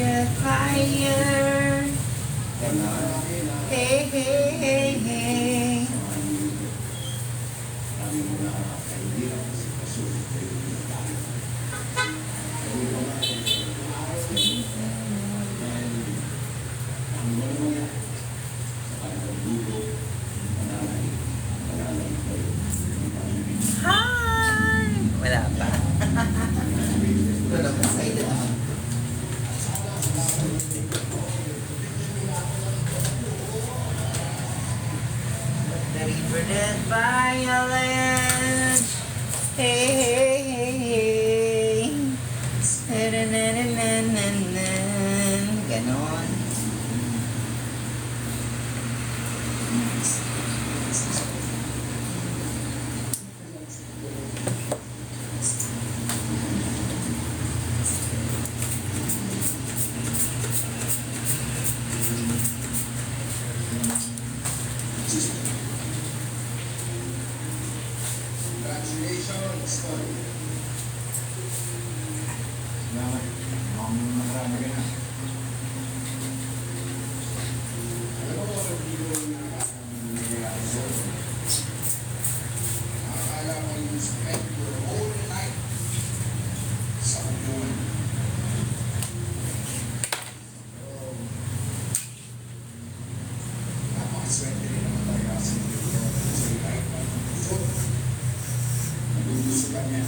the fire. Hey, hey, hey, hey. Hi! Wala pa. Wala pa sa'yo. The river that violence. Hey, hey, hey, hey. Na, na, na, na, na, na. Ganon. Congratulations, Tony. Salamat. Marami ka na. Alam mo kung ano yung nangyayari sa'yo? Akala mo you spend your whole night sa upuan. Napakaswerte rin naman talaga sa kahit nagugustuhan niya.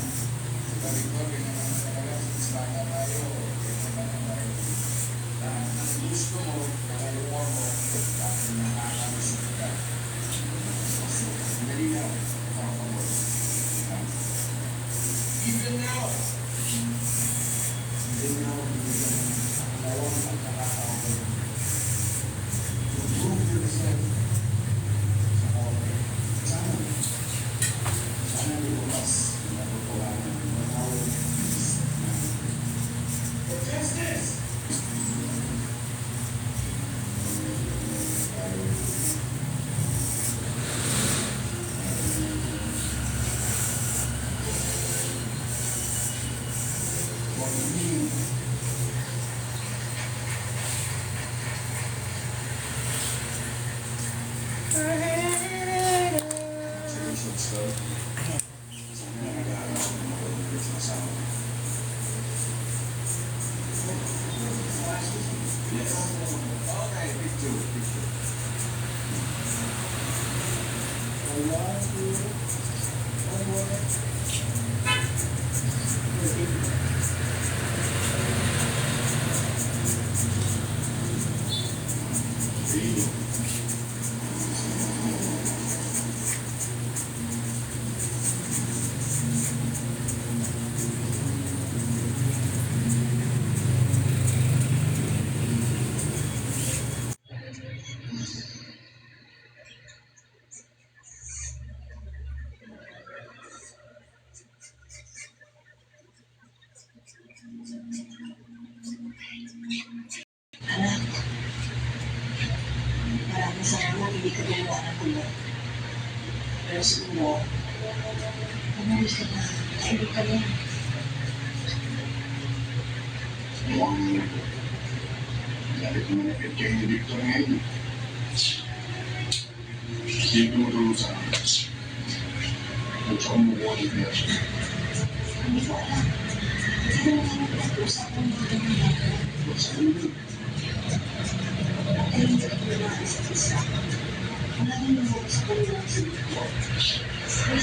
Sabi ko, ginawa talaga, since bata tayo, ginawa tayo. Lahat ng gusto mo, nakaluwa mo, dahil nakakalusot ka. Dali na, nakakabot. Even now, dalawang pagkakataon. To prove yourself sa korte. Sana lumas na tutuwanan ng all these for justice. Anak, maraming salamat hindi ka gumawa ng gulo. Pero siguro, umulis ka na. Hindi ka na. Dahil manapit kayo ni Victor ngayon. Hindi tumutulong sa akin. At saka mukha ni Victor. Hindi ko alam. Hindi ko naman pinag-uusapan mo ito ng lahat. Sa ulo. Ay, hindi ka gumawa ng isa't isa. Wala nang lumabas sa kanila sa dito. May isa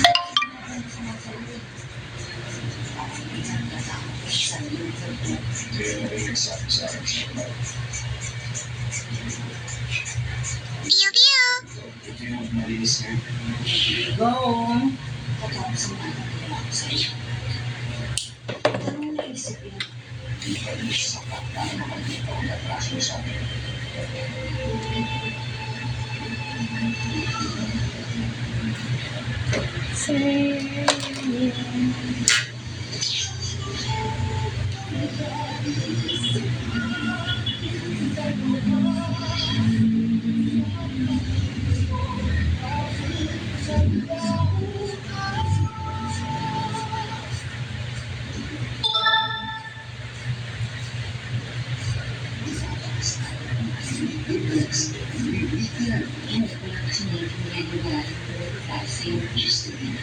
ka gumawa sa mga sarili. Parang hindi ka natatakot sa sarili. Kaya narinig sa akin sa akin sa mga. Ito yung malinis na yun. Go! Pagkapos ang mga nagkakala ko sa iyo. Ano mo naisip yun? Hindi pa rin siya sapat na makakita o natraso sa akin. naiintindihan ko na dahil sa'yo. Just a minute.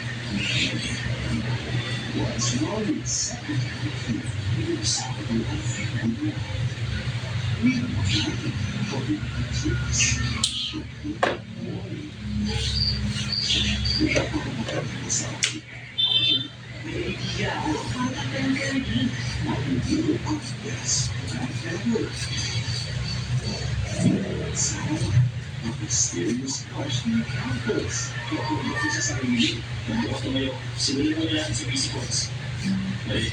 What's wrong with Secretary Food? Pinag-usapan ko ang food mo. Meron mo natin for the tricks. Sa akin. May idea ako para ang gagawin. Mag-video of best ever. Ang mysterious question counters. Kung ako sa sarili, kung ako tumayo, simulan mo na natin sa basic ones. Mali.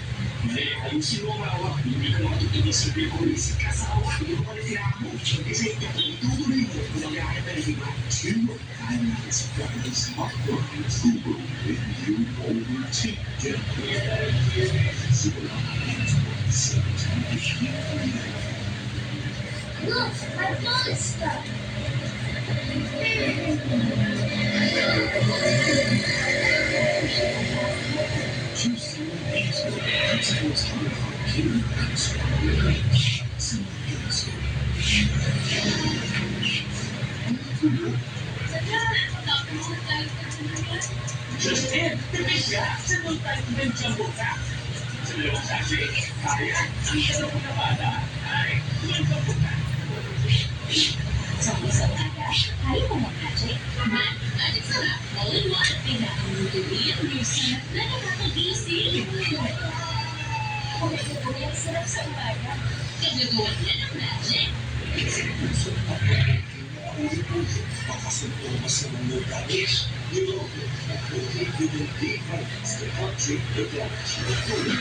Ayusin mo ang maawa. Hindi ka makatutugin sa ko. Isip ka sa awa. Hindi mo pala tirahan mo. Kasi itutuloy mo kung magkakit na rin iba. Sino kaya natin sa practice hotline Google with you overtake them. Simula natin sa Look, I found stuff. Juicy Hazel. That's what's hard for Kitty. Some Hazel. Just in, tipid ka. Sagot tayo ng jumbo ka. Sa dalawang sachet, kaya ang sarap na bata ay jumbo ka. Sa isang aga, kaya mo mag-magic. Magic sarap, all-in-one. Pinakamutuloy ang new sarap na nakakagising. Kung itutuloy ang sarap sa umaga, kagagawan na ng magic. Makasunod mo sa mga galis. With the difference, the country, the damage, the food,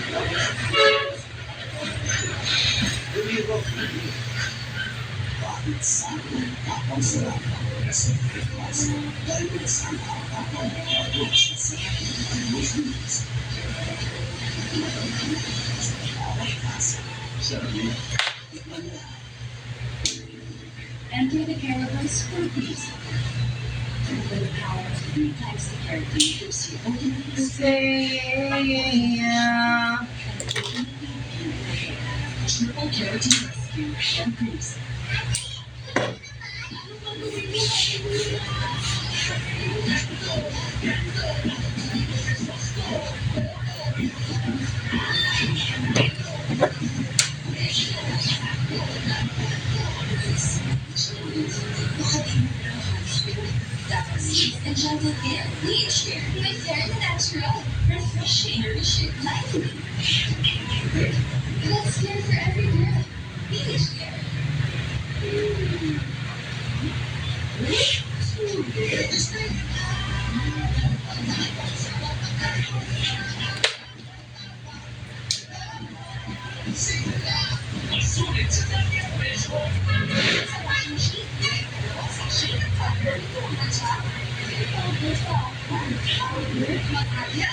bakit saan ang sarap ng Pacific Plus? Dahil saan ang sa sarap ng Muslims? Away kasi, sabi, ikman na. Enter the Caribou's food piece. With the power of 3 times the caribou gives you ultimately Say, triple keratin rescue and boost. Enchanted Air, Bleach Air, with hair natural, refreshing, nourishing, lively. Let's care for every girl. Bleach Air. Sulit sa dami ang presyo. Sa washing machine, sa shade of color, ito ang matcha. Ito ang gusto. Mag-alya,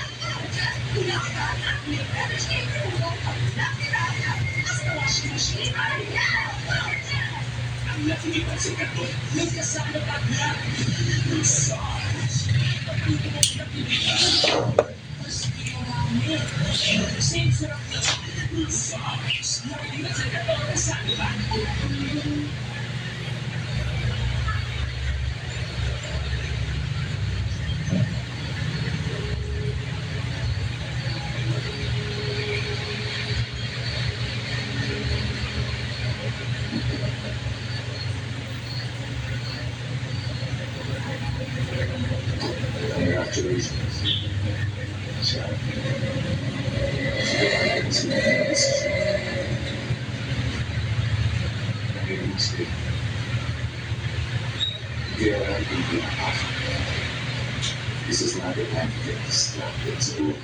pinakataan at may better shade for one of nakiraya. As the washing machine, alya! Ang nakikita sa kato, nagkasama pagla. Massage. Same sarap na massage. Nakikita sa kato, kasama ba? Congratulations. This is not the time to get distracted. So,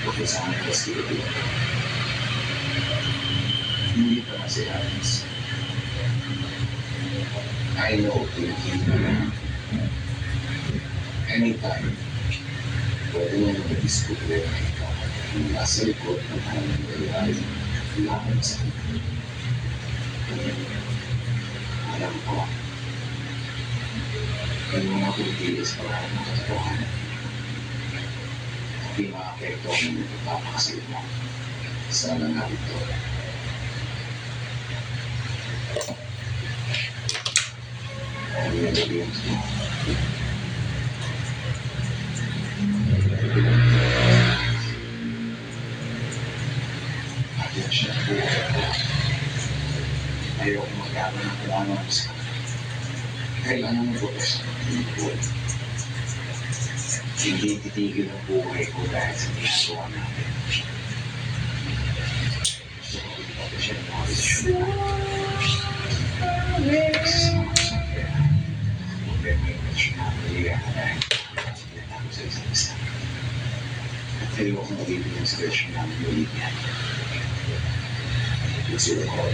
focus on what's to do. Hindi pa na si Hans. I know Pilipino na. Anytime, pwede mo mag-discover na ikaw ang nasa likod ng kanyang nangyayari laban sa kanya. Alam ko, yung mga pagkilis para makatotohanan. Hindi maapekto ang pagpapakasalit mo. Sana nga ito. Ang At siya ang buhay ko. Ayoko magkakaroon ng kailangan ko sa kanya. Kailangan mo ko sa pagkakot. Hindi titigil ang buhay ko dahil sa ginagawa natin. So, ako siya ng mga desisyon na. At ayoko mabibigyan sa relasyon namin ulit yan. It's your call.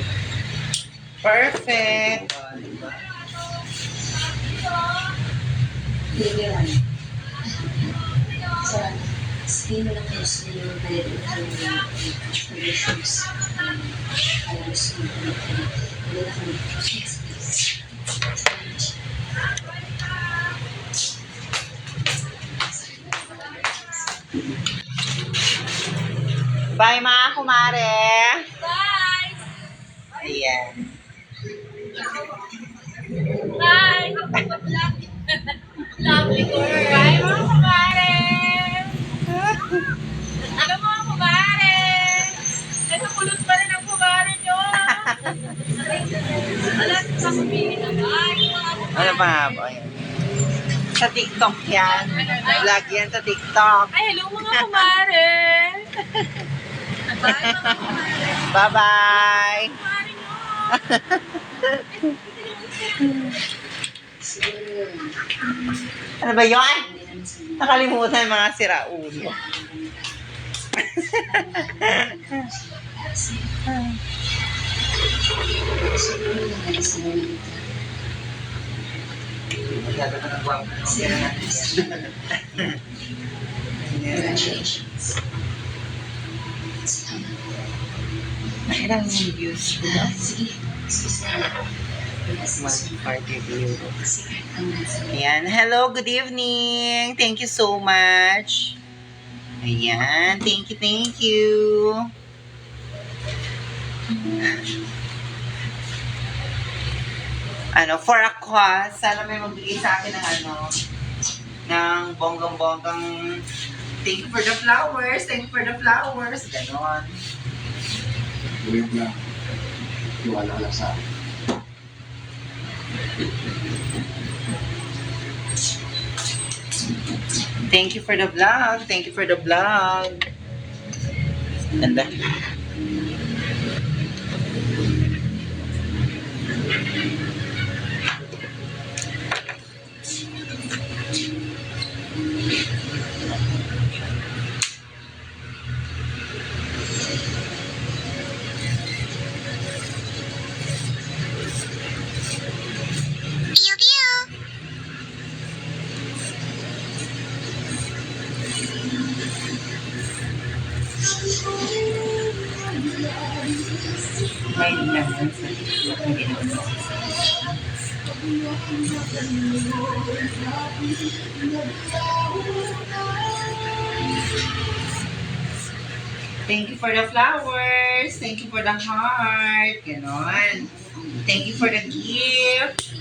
Perfect. O, diba? Liliwan. Sa mo lang kayo sa iyo dahil ito yung conditions. Alam mo sa mga wala na kami. Yes, please. Bye, mga kumare. Bye! Ayan. Bye! Lovely girl! Bye, mga kumare! Ano mga kumare? Ito kulot pa rin ang kumare nyo! Alam, sasabihin na bye, mga kumare! Ano pa nga ba? Ayan. Sa TikTok yan. Vlog yan sa TikTok. Ay, hello mga kumare! Bye, mga kumare! Bye-bye. Kumare nyo! Ano ba yun? Nakalimutan mga siraulo. Ilang yung views ko na? 140 views. Ayan. Hello, good evening. Thank you so much. Ayan. Thank you, thank you. For a cause, sana may magbigay sa akin ng ng bonggang-bonggang thank you for the flowers, thank you for the flowers. Ganon. Buyog lang. Iwala ka lang sa akin. Thank you for the vlog. Thank you for the vlog. Ganda. May naman sa TikTok na ginawa. Thank you for the flowers. Thank you for the heart. Ganon. Thank you for the gift.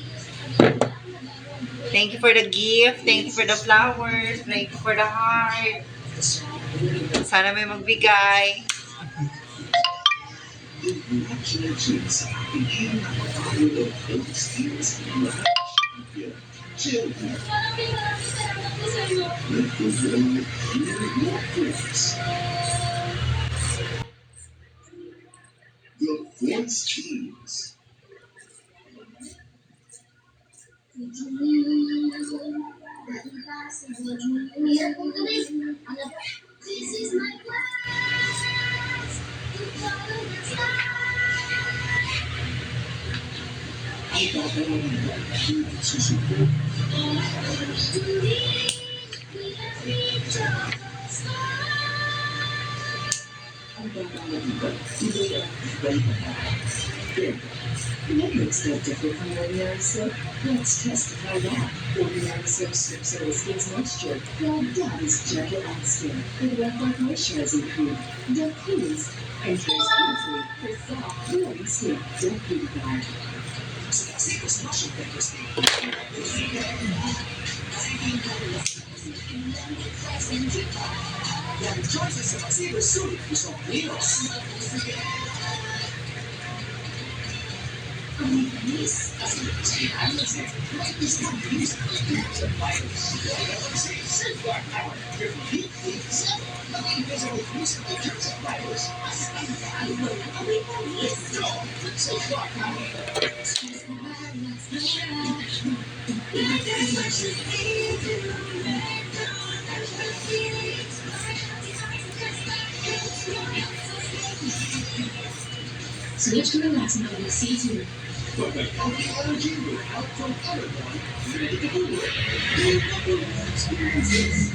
Thank you for the gift. Thank you for the flowers. Thank you for the heart. Sana may magbigay. The Voice Teams. What makes that different from ordinary soap? Let's testify that. Ordinary soap strips away skin's moisture, while Dove is gentle on skin with wet-like moisturizing cream. Dove cleans and cares beautifully for soft, glowing skin. Dove Beauty Guard. Switch to relaxing mode with C2. But the healthy energy without from everyone, ready to do it. New number one experiences.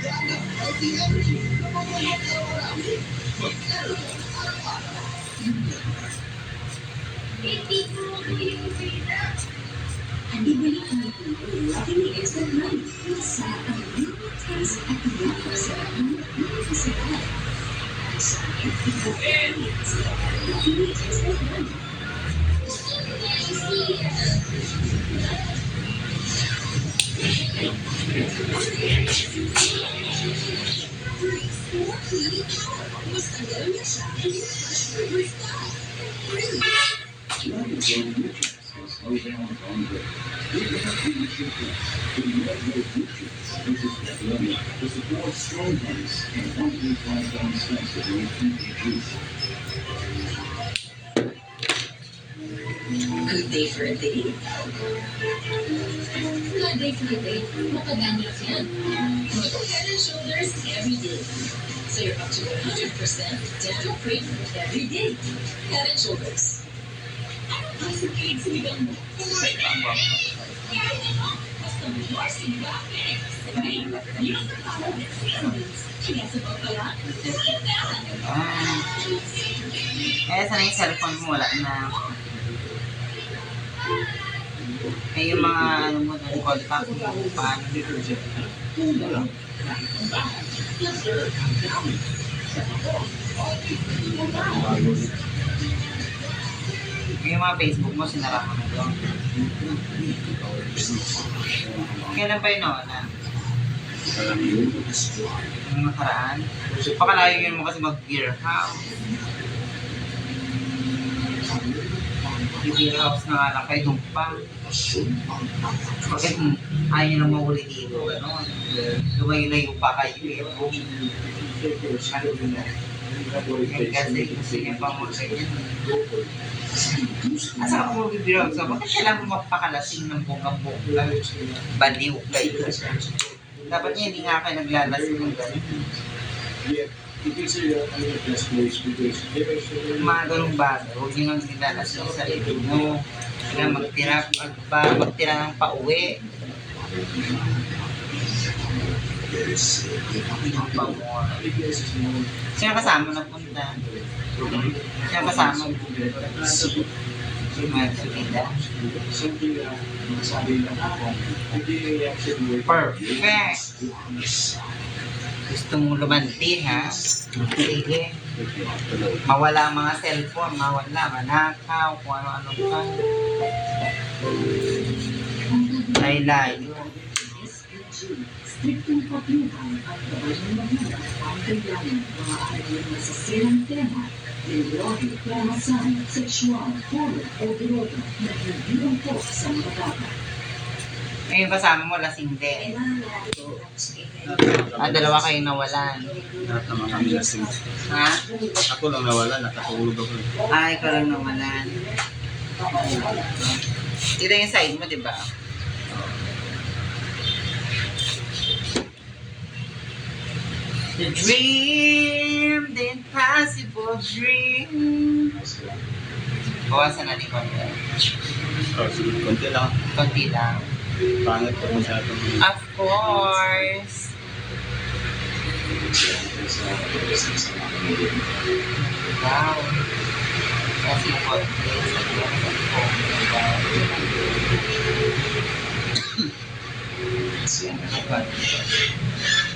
Got the healthy energy. Number one hotel around you. But everyone, Ang ibalik ang ito, ating instant money sa ang unique taste at unique sarap ng sarap. Sa ito, ating instant money. slow down longer. We have leadership to measure futures. This is development to support strong ones and 1.5 down steps to do PPGs. Good day for a day. Good day for a day. Makaganap yan. Go Head and Shoulders every day. So you're up to 100% dental free every day. Head and Shoulders. Ano sa kids sinigang mo? Basta more sinigang. Yung sa tawag ng seasons. Kaya sa pagkala, Kaya sana yung cellphone mo, wala na. Eh, yung mga ano mo, contact mo, paano dito dyan. Yung mga Facebook mo, sinara mo na doon. Kailan pa yun nawala? Yung nakaraan? Pakalayo yun mo kasi mag-beer house. Yung beer house na nga lang kay Dumpa. Bakit ayaw nyo na mauli dito? Ano? Lumayo-layo pa kayo eh. Kasi gusto niya pa mo sa inyo. Asa ako mag-beer house? Bakit kailangan mo magpakalasing ng bonggang-bongga? Baliw kayo. Dapat niya hindi nga kayo naglalasing ng gano'n. You consider that the best place because Mga ganong bagay, huwag nyo nang nilalasing sa sarili mo. Kaya magtira ng pauwi. Sino kasama nagpunta? Sino kasama? Si Marcelita. something na masabi lang ako, hindi reaction with Perfect! Gusto mong lumanti, ha? Sige. Mawala ang mga cellphone, mawala, manakaw, kung ano-ano pa. Layo-layo. Striktong pagluhan at bawal ng mga ang kailangan maaari ng masasirang tema, lenguwahe, karahasan, sexual, horror o droga na hindi po sa mga bata. Ngayon kasama mo, lasing din. Dalawa kayo nawalan. Lahat naman kami lasing. Ha? Ako lang nawala, nakatulog ako. Ikaw lang nawalan. Ito yung side mo, di ba? The dream, the impossible dream. Bawasan na din konti. Sige, konti lang. Konti lang. Pangit ko masyadong. Of course. Wow. Kasi konti.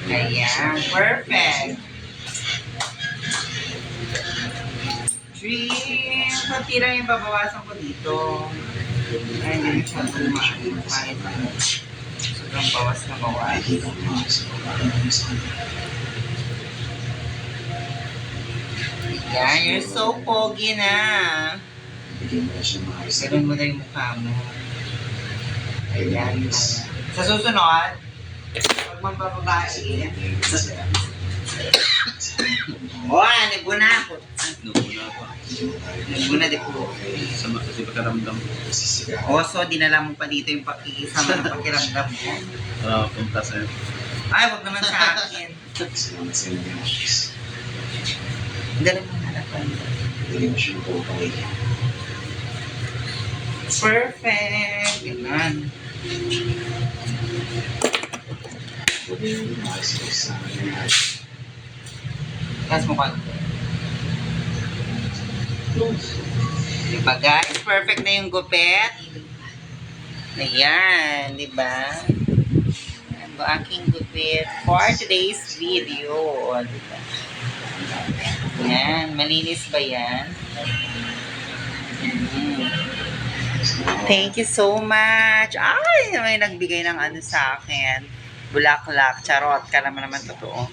Ayan, perfect. Dream konti lang yung babawasan ko dito. Ay, hindi siya tumaan. Sobrang bawas na bawas. Yan, you're so pogi na. Ganun mo na yung mukha mo. Ayan. Sa susunod, pag magbababae, naguna ako. Naguna ako. Naguna di po. Sama kasi pagkaramdam ko. So, dinala mo pa dito yung pakikisama ng pakiramdam mo. Para punta sa'yo. Ay, wag naman sa akin. Ganun mo harapan. Perfect. Ganun. Tapos mo konti. Diba guys? Perfect na yung gupit. Ayan, diba? Ayan po aking gupit for today's video. O, diba? Ayan, malinis ba yan? Thank you so much. Ay, may nagbigay ng ano sa akin. Bulaklak. Charot. Ka naman totoo.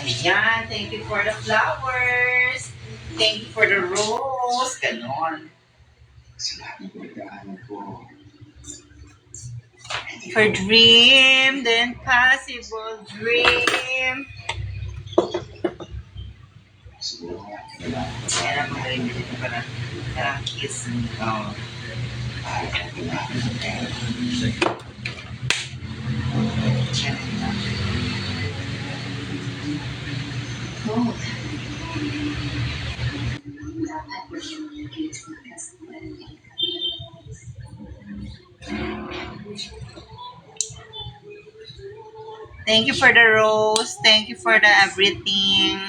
Ayan. Thank you for the flowers. Thank you for the rose. Ganon. For dream, the impossible dream. Kaya lang magaling dito pa na. Parang kiss. Oh. Thank you for the rose. Thank you for the everything.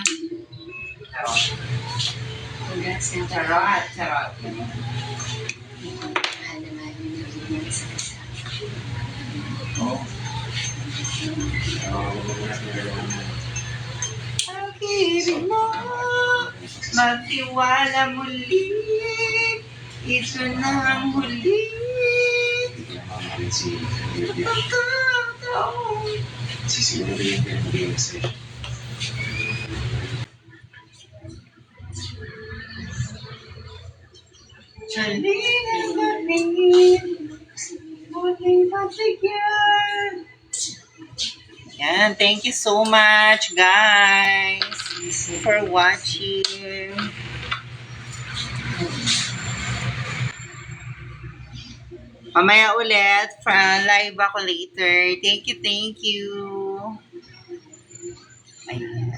Charot, charot. Pag-ibig mo, magtiwala muli. Ito na ang huli. Pagkataon. Chalingin na tingin, muling patigyan. Yan, thank you so much guys for watching. Mamaya ulit, live ako later. Thank you, thank you. Ayan.